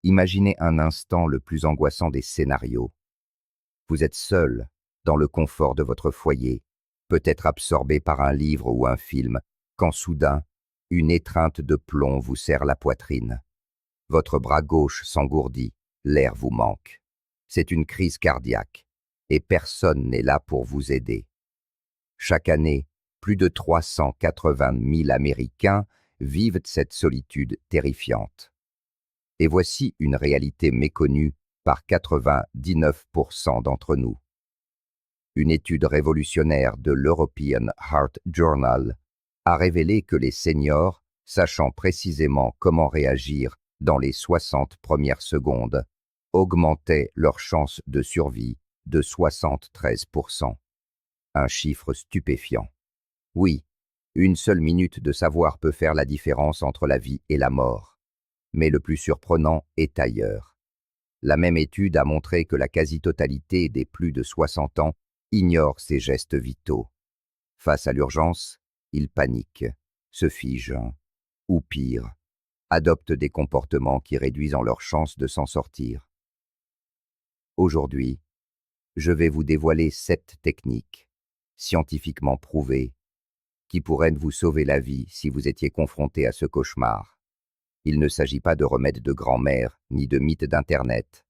Imaginez un instant le plus angoissant des scénarios. Vous êtes seul, dans le confort de votre foyer, peut-être absorbé par un livre ou un film, quand soudain, une étreinte de plomb vous serre la poitrine. Votre bras gauche s'engourdit, l'air vous manque. C'est une crise cardiaque, et personne n'est là pour vous aider. Chaque année, plus de 380 000 Américains vivent cette solitude terrifiante. Et voici une réalité méconnue par 99% d'entre nous. Une étude révolutionnaire de l'European Heart Journal a révélé que les seniors, sachant précisément comment réagir dans les 60 premières secondes, augmentaient leurs chances de survie de 73%. Un chiffre stupéfiant. Oui, une seule minute de savoir peut faire la différence entre la vie et la mort. Mais le plus surprenant est ailleurs. La même étude a montré que la quasi-totalité des plus de 60 ans ignore ces gestes vitaux. Face à l'urgence, ils paniquent, se figent, ou pire, adoptent des comportements qui réduisent leurs chances de s'en sortir. Aujourd'hui, je vais vous dévoiler 7 techniques, scientifiquement prouvées, qui pourraient vous sauver la vie si vous étiez confronté à ce cauchemar. Il ne s'agit pas de remèdes de grand-mère ni de mythes d'Internet,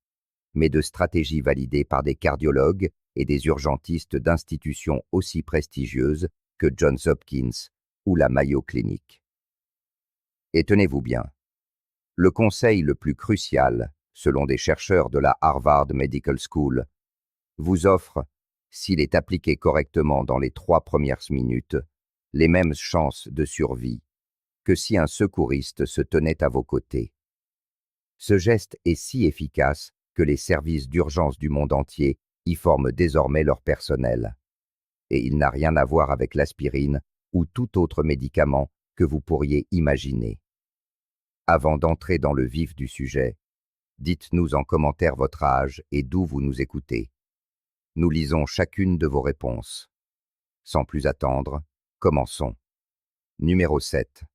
mais de stratégies validées par des cardiologues et des urgentistes d'institutions aussi prestigieuses que Johns Hopkins ou la Mayo Clinic. Et tenez-vous bien, le conseil le plus crucial, selon des chercheurs de la Harvard Medical School, vous offre, s'il est appliqué correctement dans les 3 premières minutes, les mêmes chances de survie que si un secouriste se tenait à vos côtés. Ce geste est si efficace que les services d'urgence du monde entier y forment désormais leur personnel. Et il n'a rien à voir avec l'aspirine ou tout autre médicament que vous pourriez imaginer. Avant d'entrer dans le vif du sujet, dites-nous en commentaire votre âge et d'où vous nous écoutez. Nous lisons chacune de vos réponses. Sans plus attendre, commençons. Numéro 7.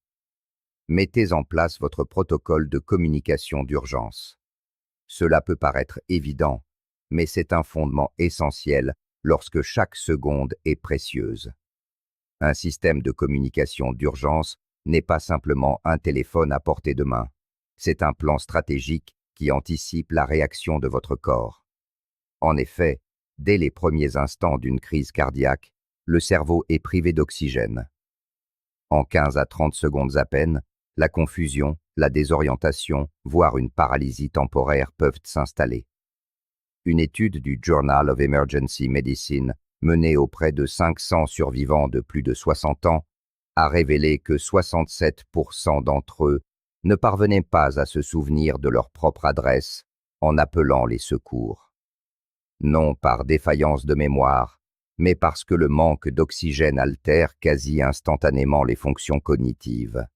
Mettez en place votre protocole de communication d'urgence. Cela peut paraître évident, mais c'est un fondement essentiel lorsque chaque seconde est précieuse. Un système de communication d'urgence n'est pas simplement un téléphone à portée de main. C'est un plan stratégique qui anticipe la réaction de votre corps. En effet, dès les premiers instants d'une crise cardiaque, le cerveau est privé d'oxygène. En 15 à 30 secondes à peine, la confusion, la désorientation, voire une paralysie temporaire peuvent s'installer. Une étude du Journal of Emergency Medicine, menée auprès de 500 survivants de plus de 60 ans, a révélé que 67% d'entre eux ne parvenaient pas à se souvenir de leur propre adresse en appelant les secours. Non par défaillance de mémoire, mais parce que le manque d'oxygène altère quasi instantanément les fonctions cognitives.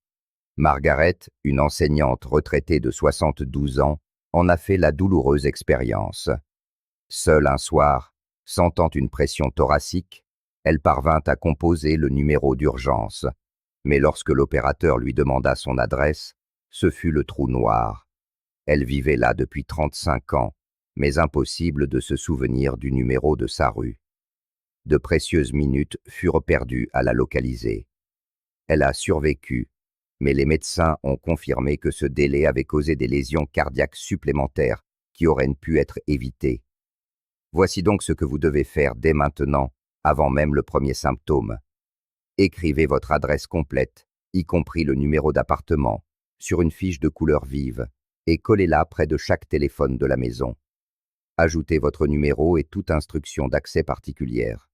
Margaret, une enseignante retraitée de 72 ans, en a fait la douloureuse expérience. Seule un soir, sentant une pression thoracique, elle parvint à composer le numéro d'urgence. Mais lorsque l'opérateur lui demanda son adresse, ce fut le trou noir. Elle vivait là depuis 35 ans, mais impossible de se souvenir du numéro de sa rue. De précieuses minutes furent perdues à la localiser. Elle a survécu, mais les médecins ont confirmé que ce délai avait causé des lésions cardiaques supplémentaires qui auraient pu être évitées. Voici donc ce que vous devez faire dès maintenant, avant même le premier symptôme. Écrivez votre adresse complète, y compris le numéro d'appartement, sur une fiche de couleur vive et collez-la près de chaque téléphone de la maison. Ajoutez votre numéro et toute instruction d'accès particulière.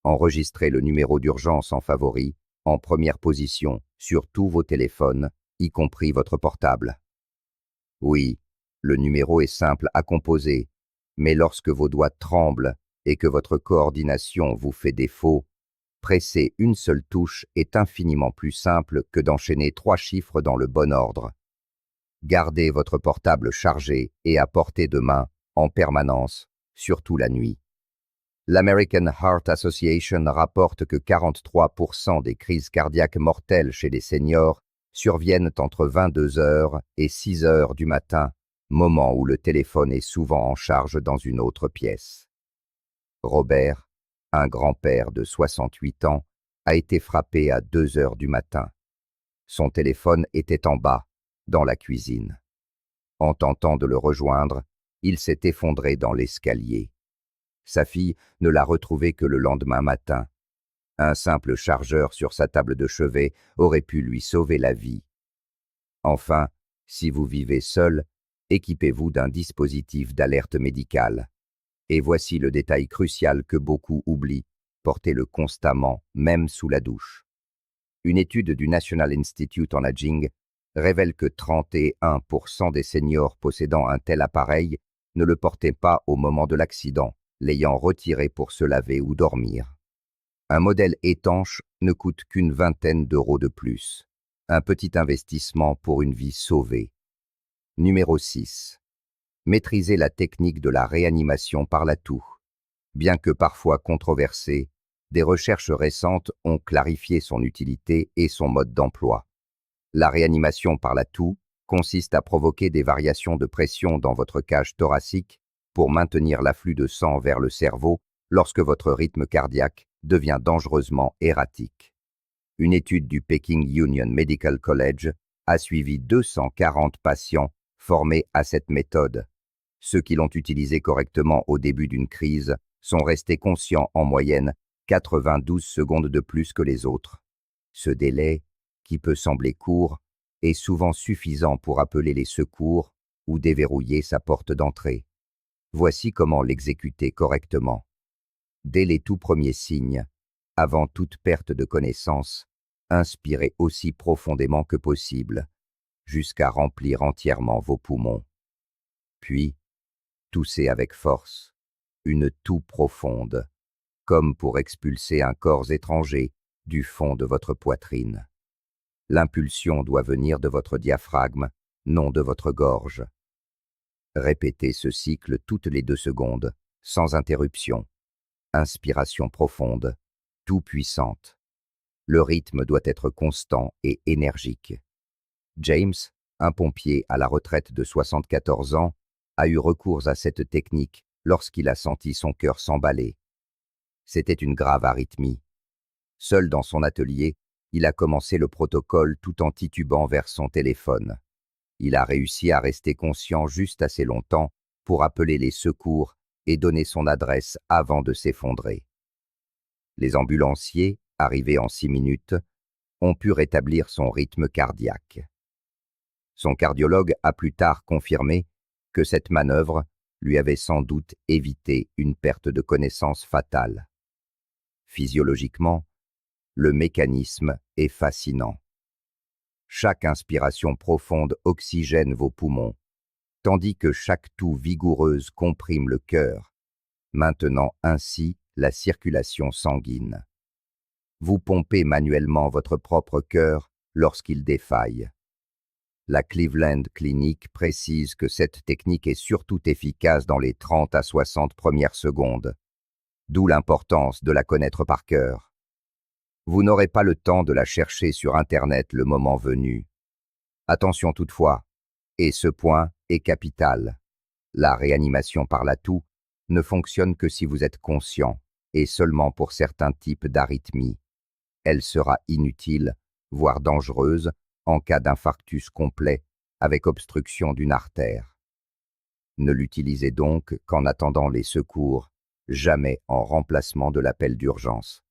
Enregistrez le numéro d'urgence en favori, en première position, sur tous vos téléphones, y compris votre portable. Oui, le numéro est simple à composer, mais lorsque vos doigts tremblent et que votre coordination vous fait défaut, presser une seule touche est infiniment plus simple que d'enchaîner 3 chiffres dans le bon ordre. Gardez votre portable chargé et à portée de main, en permanence, surtout la nuit. L'American Heart Association rapporte que 43% des crises cardiaques mortelles chez les seniors surviennent entre 22 h et 6 h du matin, moment où le téléphone est souvent en charge dans une autre pièce. Robert, un grand-père de 68 ans, a été frappé à 2 heures du matin. Son téléphone était en bas, dans la cuisine. En tentant de le rejoindre, il s'est effondré dans l'escalier. Sa fille ne l'a retrouvé que le lendemain matin. Un simple chargeur sur sa table de chevet aurait pu lui sauver la vie. Enfin, si vous vivez seul, équipez-vous d'un dispositif d'alerte médicale. Et voici le détail crucial que beaucoup oublient, portez-le constamment, même sous la douche. Une étude du National Institute on Aging révèle que 31% des seniors possédant un tel appareil ne le portaient pas au moment de l'accident, l'ayant retiré pour se laver ou dormir. Un modèle étanche ne coûte qu'une vingtaine d'euros de plus. Un petit investissement pour une vie sauvée. Numéro 6. Maîtriser la technique de la réanimation par la toux. Bien que parfois controversée, des recherches récentes ont clarifié son utilité et son mode d'emploi. La réanimation par la toux consiste à provoquer des variations de pression dans votre cage thoracique pour maintenir l'afflux de sang vers le cerveau lorsque votre rythme cardiaque devient dangereusement erratique. Une étude du Peking Union Medical College a suivi 240 patients formés à cette méthode. Ceux qui l'ont utilisée correctement au début d'une crise sont restés conscients en moyenne 92 secondes de plus que les autres. Ce délai, qui peut sembler court, est souvent suffisant pour appeler les secours ou déverrouiller sa porte d'entrée. Voici comment l'exécuter correctement. Dès les tout premiers signes, avant toute perte de connaissance, inspirez aussi profondément que possible, jusqu'à remplir entièrement vos poumons. Puis, toussez avec force, une toux profonde, comme pour expulser un corps étranger du fond de votre poitrine. L'impulsion doit venir de votre diaphragme, non de votre gorge. Répétez ce cycle toutes les 2 secondes, sans interruption. Inspiration profonde, tout puissante. Le rythme doit être constant et énergique. James, un pompier à la retraite de 74 ans, a eu recours à cette technique lorsqu'il a senti son cœur s'emballer. C'était une grave arythmie. Seul dans son atelier, il a commencé le protocole tout en titubant vers son téléphone. Il a réussi à rester conscient juste assez longtemps pour appeler les secours et donner son adresse avant de s'effondrer. Les ambulanciers, arrivés en 6 minutes, ont pu rétablir son rythme cardiaque. Son cardiologue a plus tard confirmé que cette manœuvre lui avait sans doute évité une perte de connaissance fatale. Physiologiquement, le mécanisme est fascinant. Chaque inspiration profonde oxygène vos poumons, tandis que chaque toux vigoureuse comprime le cœur, maintenant ainsi la circulation sanguine. Vous pompez manuellement votre propre cœur lorsqu'il défaille. La Cleveland Clinic précise que cette technique est surtout efficace dans les 30 à 60 premières secondes, d'où l'importance de la connaître par cœur. Vous n'aurez pas le temps de la chercher sur Internet le moment venu. Attention toutefois, et ce point est capital, la réanimation par la toux ne fonctionne que si vous êtes conscient, et seulement pour certains types d'arythmies. Elle sera inutile, voire dangereuse, en cas d'infarctus complet avec obstruction d'une artère. Ne l'utilisez donc qu'en attendant les secours, jamais en remplacement de l'appel d'urgence.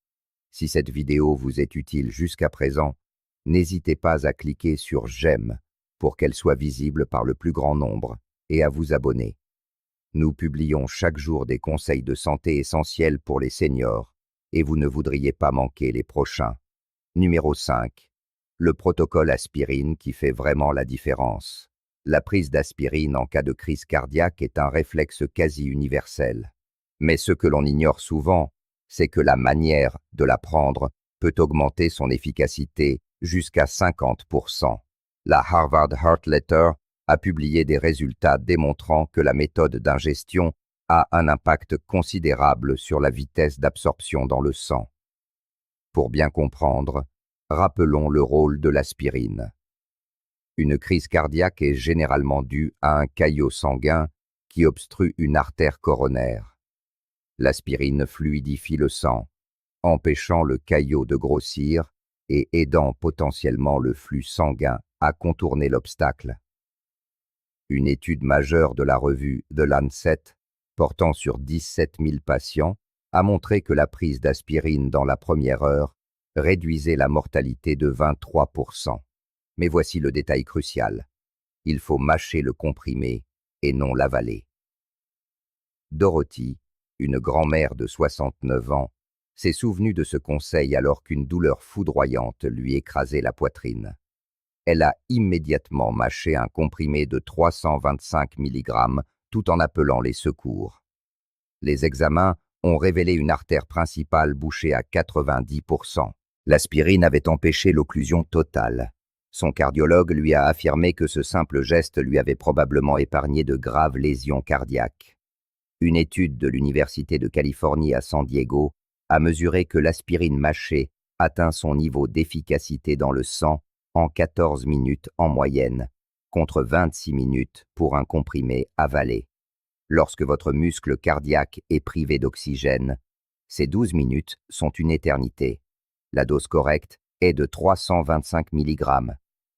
Si cette vidéo vous est utile jusqu'à présent, n'hésitez pas à cliquer sur j'aime pour qu'elle soit visible par le plus grand nombre et à vous abonner. Nous publions chaque jour des conseils de santé essentiels pour les seniors et vous ne voudriez pas manquer les prochains. Numéro 5. Le protocole aspirine qui fait vraiment la différence. La prise d'aspirine en cas de crise cardiaque est un réflexe quasi universel. Mais ce que l'on ignore souvent, c'est que la manière de la prendre peut augmenter son efficacité jusqu'à 50%. La Harvard Heart Letter a publié des résultats démontrant que la méthode d'ingestion a un impact considérable sur la vitesse d'absorption dans le sang. Pour bien comprendre, rappelons le rôle de l'aspirine. Une crise cardiaque est généralement due à un caillot sanguin qui obstrue une artère coronaire. L'aspirine fluidifie le sang, empêchant le caillot de grossir et aidant potentiellement le flux sanguin à contourner l'obstacle. Une étude majeure de la revue The Lancet, portant sur 17 000 patients, a montré que la prise d'aspirine dans la première heure réduisait la mortalité de 23%. Mais voici le détail crucial. Il faut mâcher le comprimé et non l'avaler. Dorothy, une grand-mère de 69 ans, s'est souvenue de ce conseil alors qu'une douleur foudroyante lui écrasait la poitrine. Elle a immédiatement mâché un comprimé de 325 mg tout en appelant les secours. Les examens ont révélé une artère principale bouchée à 90%. L'aspirine avait empêché l'occlusion totale. Son cardiologue lui a affirmé que ce simple geste lui avait probablement épargné de graves lésions cardiaques. Une étude de l'Université de Californie à San Diego a mesuré que l'aspirine mâchée atteint son niveau d'efficacité dans le sang en 14 minutes en moyenne, contre 26 minutes pour un comprimé avalé. Lorsque votre muscle cardiaque est privé d'oxygène, ces 12 minutes sont une éternité. La dose correcte est de 325 mg,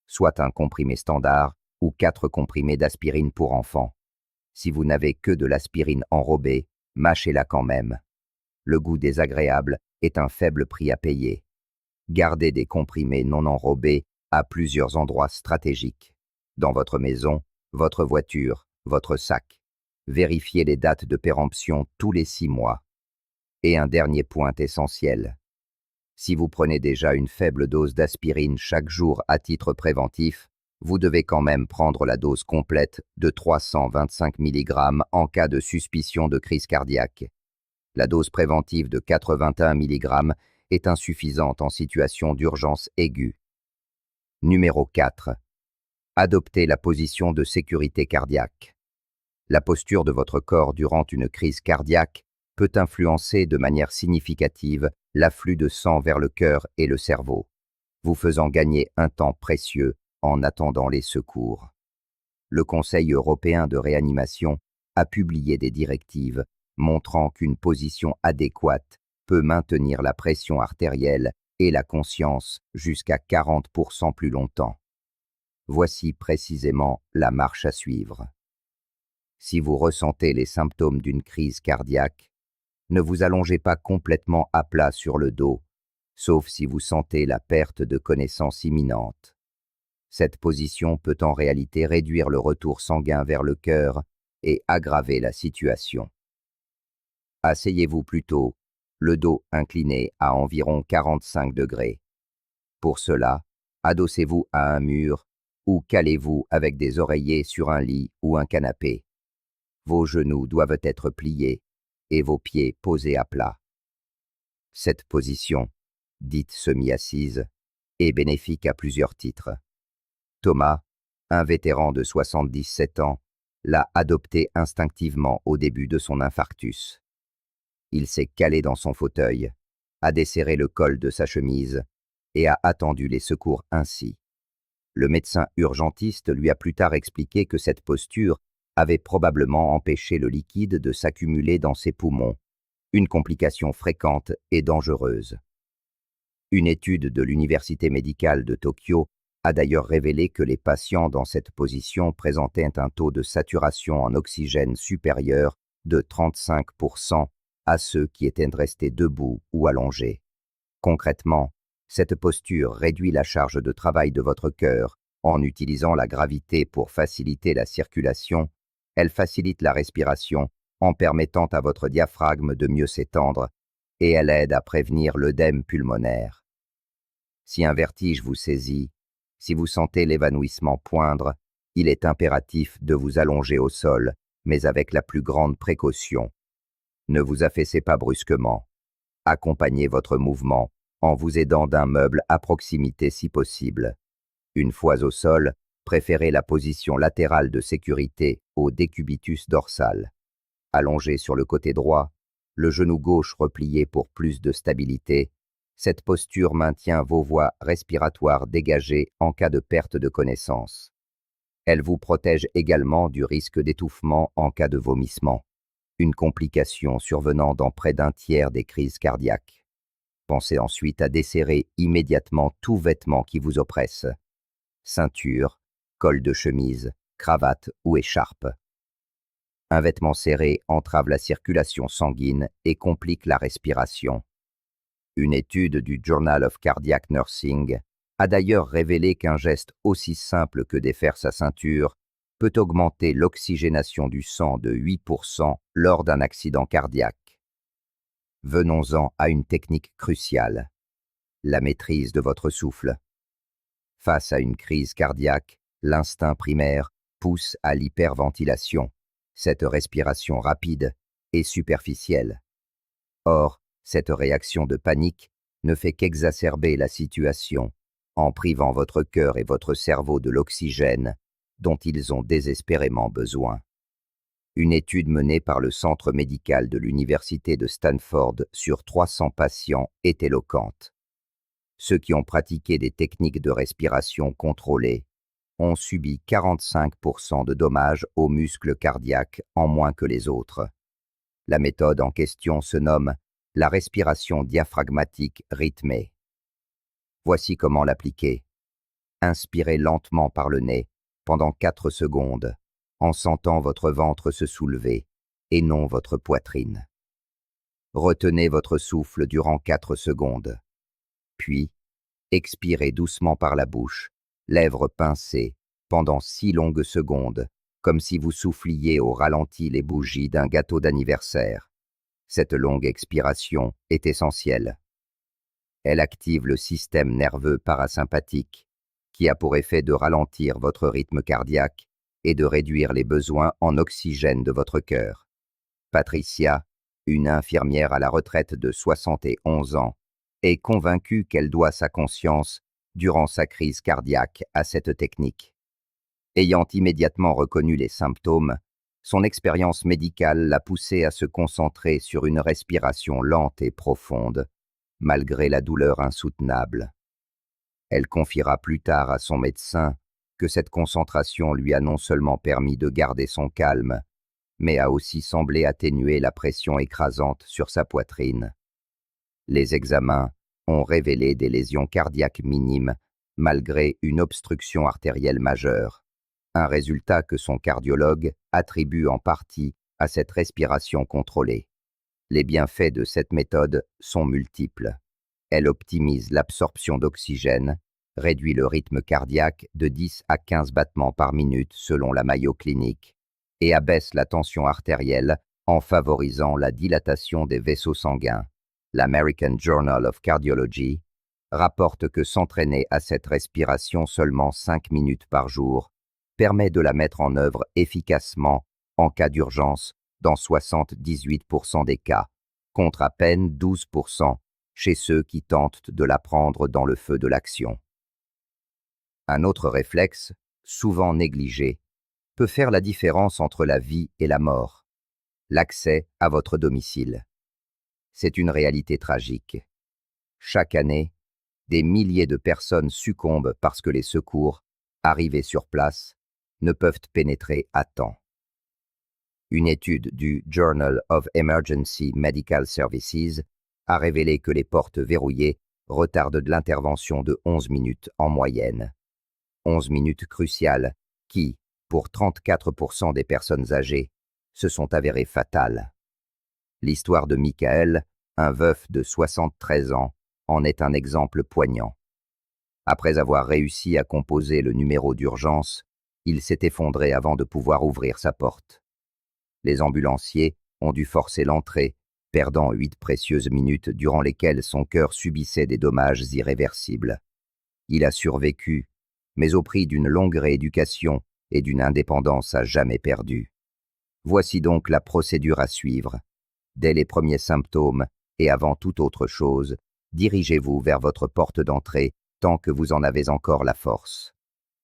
soit un comprimé standard ou 4 comprimés d'aspirine pour enfants. Si vous n'avez que de l'aspirine enrobée, mâchez-la quand même. Le goût désagréable est un faible prix à payer. Gardez des comprimés non enrobés à plusieurs endroits stratégiques. Dans votre maison, votre voiture, votre sac. Vérifiez les dates de péremption tous les 6 mois. Et un dernier point essentiel. Si vous prenez déjà une faible dose d'aspirine chaque jour à titre préventif, vous devez quand même prendre la dose complète de 325 mg en cas de suspicion de crise cardiaque. La dose préventive de 81 mg est insuffisante en situation d'urgence aiguë. Numéro 4. Adoptez la position de sécurité cardiaque. La posture de votre corps durant une crise cardiaque peut influencer de manière significative l'afflux de sang vers le cœur et le cerveau, vous faisant gagner un temps précieux en attendant les secours. Le Conseil européen de réanimation a publié des directives montrant qu'une position adéquate peut maintenir la pression artérielle et la conscience jusqu'à 40% plus longtemps. Voici précisément la marche à suivre. Si vous ressentez les symptômes d'une crise cardiaque, ne vous allongez pas complètement à plat sur le dos, sauf si vous sentez la perte de connaissance imminente. Cette position peut en réalité réduire le retour sanguin vers le cœur et aggraver la situation. Asseyez-vous plutôt, le dos incliné à environ 45 degrés. Pour cela, adossez-vous à un mur ou calez-vous avec des oreillers sur un lit ou un canapé. Vos genoux doivent être pliés et vos pieds posés à plat. Cette position, dite semi-assise, est bénéfique à plusieurs titres. Thomas, un vétéran de 77 ans, l'a adoptée instinctivement au début de son infarctus. Il s'est calé dans son fauteuil, a desserré le col de sa chemise et a attendu les secours ainsi. Le médecin urgentiste lui a plus tard expliqué que cette posture avait probablement empêché le liquide de s'accumuler dans ses poumons, une complication fréquente et dangereuse. Une étude de l'Université médicale de Tokyo a d'ailleurs révélé que les patients dans cette position présentaient un taux de saturation en oxygène supérieur de 35% à ceux qui étaient restés debout ou allongés. Concrètement, cette posture réduit la charge de travail de votre cœur en utilisant la gravité pour faciliter la circulation. Elle facilite la respiration en permettant à votre diaphragme de mieux s'étendre et elle aide à prévenir l'œdème pulmonaire. Si un vertige vous saisit, si vous sentez l'évanouissement poindre, il est impératif de vous allonger au sol, mais avec la plus grande précaution. Ne vous affaissez pas brusquement. Accompagnez votre mouvement en vous aidant d'un meuble à proximité si possible. Une fois au sol, préférez la position latérale de sécurité au décubitus dorsal. Allongé sur le côté droit, le genou gauche replié pour plus de stabilité, Cette posture maintient vos voies respiratoires dégagées en cas de perte de connaissance. Elle vous protège également du risque d'étouffement en cas de vomissement, une complication survenant dans près d'un tiers des crises cardiaques. Pensez ensuite à desserrer immédiatement tout vêtement qui vous oppresse. Ceinture, col de chemise, cravate ou écharpe. Un vêtement serré entrave la circulation sanguine et complique la respiration. Une étude du Journal of Cardiac Nursing a d'ailleurs révélé qu'un geste aussi simple que défaire sa ceinture peut augmenter l'oxygénation du sang de 8% lors d'un accident cardiaque. Venons-en à une technique cruciale, la maîtrise de votre souffle. Face à une crise cardiaque, l'instinct primaire pousse à l'hyperventilation, cette respiration rapide et superficielle. Or, cette réaction de panique ne fait qu'exacerber la situation en privant votre cœur et votre cerveau de l'oxygène dont ils ont désespérément besoin. Une étude menée par le Centre médical de l'Université de Stanford sur 300 patients est éloquente. Ceux qui ont pratiqué des techniques de respiration contrôlée ont subi 45% de dommages aux muscles cardiaques en moins que les autres. La méthode en question se nomme la respiration diaphragmatique rythmée. Voici comment l'appliquer. Inspirez lentement par le nez pendant 4 secondes, en sentant votre ventre se soulever et non votre poitrine. Retenez votre souffle durant 4 secondes. Puis, expirez doucement par la bouche, lèvres pincées, pendant 6 longues secondes, comme si vous souffliez au ralenti les bougies d'un gâteau d'anniversaire. Cette longue expiration est essentielle. Elle active le système nerveux parasympathique, qui a pour effet de ralentir votre rythme cardiaque et de réduire les besoins en oxygène de votre cœur. Patricia, une infirmière à la retraite de 71 ans, est convaincue qu'elle doit sa conscience durant sa crise cardiaque à cette technique. Ayant immédiatement reconnu les symptômes, son expérience médicale l'a poussée à se concentrer sur une respiration lente et profonde, malgré la douleur insoutenable. Elle confiera plus tard à son médecin que cette concentration lui a non seulement permis de garder son calme, mais a aussi semblé atténuer la pression écrasante sur sa poitrine. Les examens ont révélé des lésions cardiaques minimes, malgré une obstruction artérielle majeure, un résultat que son cardiologue attribue en partie à cette respiration contrôlée. Les bienfaits de cette méthode sont multiples. Elle optimise l'absorption d'oxygène, réduit le rythme cardiaque de 10 à 15 battements par minute selon la Mayo Clinic, et abaisse la tension artérielle en favorisant la dilatation des vaisseaux sanguins. L'American Journal of Cardiology rapporte que s'entraîner à cette respiration seulement 5 minutes par jour permet de la mettre en œuvre efficacement en cas d'urgence dans 78% des cas, contre à peine 12% chez ceux qui tentent de la prendre dans le feu de l'action. Un autre réflexe, souvent négligé, peut faire la différence entre la vie et la mort: l'accès à votre domicile. C'est une réalité tragique. Chaque année, des milliers de personnes succombent parce que les secours, arrivés sur place, ne peuvent pénétrer à temps. Une étude du Journal of Emergency Medical Services a révélé que les portes verrouillées retardent de l'intervention de 11 minutes en moyenne. 11 minutes cruciales qui, pour 34% des personnes âgées, se sont avérées fatales. L'histoire de Michael, un veuf de 73 ans, en est un exemple poignant. Après avoir réussi à composer le numéro d'urgence, il s'est effondré avant de pouvoir ouvrir sa porte. Les ambulanciers ont dû forcer l'entrée, perdant 8 précieuses minutes durant lesquelles son cœur subissait des dommages irréversibles. Il a survécu, mais au prix d'une longue rééducation et d'une indépendance à jamais perdue. Voici donc la procédure à suivre. Dès les premiers symptômes, et avant toute autre chose, dirigez-vous vers votre porte d'entrée tant que vous en avez encore la force.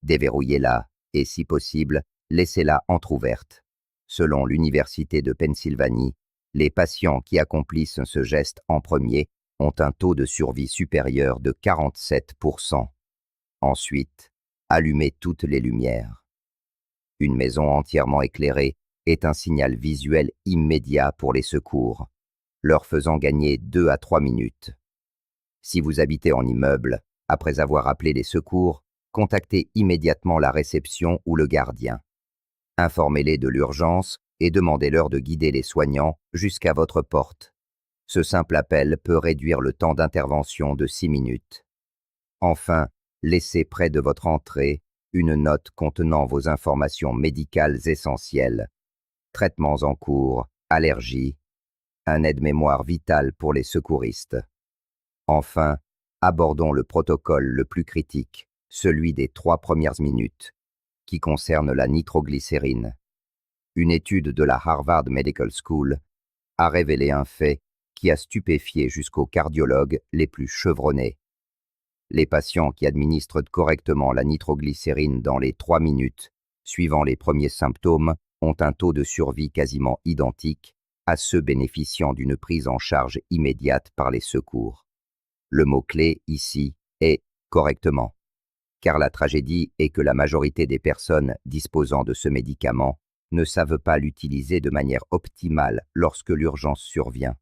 Déverrouillez-la et, si possible, laissez-la entr'ouverte. Selon l'Université de Pennsylvanie, les patients qui accomplissent ce geste en premier ont un taux de survie supérieur de 47%. Ensuite, allumez toutes les lumières. Une maison entièrement éclairée est un signal visuel immédiat pour les secours, leur faisant gagner 2 à 3 minutes. Si vous habitez en immeuble, après avoir appelé les secours, contactez immédiatement la réception ou le gardien. Informez-les de l'urgence et demandez-leur de guider les soignants jusqu'à votre porte. Ce simple appel peut réduire le temps d'intervention de 6 minutes. Enfin, laissez près de votre entrée une note contenant vos informations médicales essentielles, traitements en cours, allergies, un aide-mémoire vital pour les secouristes. Enfin, abordons le protocole le plus critique, celui des 3 premières minutes, qui concerne la nitroglycérine. Une étude de la Harvard Medical School a révélé un fait qui a stupéfié jusqu'aux cardiologues les plus chevronnés. Les patients qui administrent correctement la nitroglycérine dans les 3 minutes suivant les premiers symptômes ont un taux de survie quasiment identique à ceux bénéficiant d'une prise en charge immédiate par les secours. Le mot-clé ici est « correctement », car la tragédie est que la majorité des personnes disposant de ce médicament ne savent pas l'utiliser de manière optimale lorsque l'urgence survient.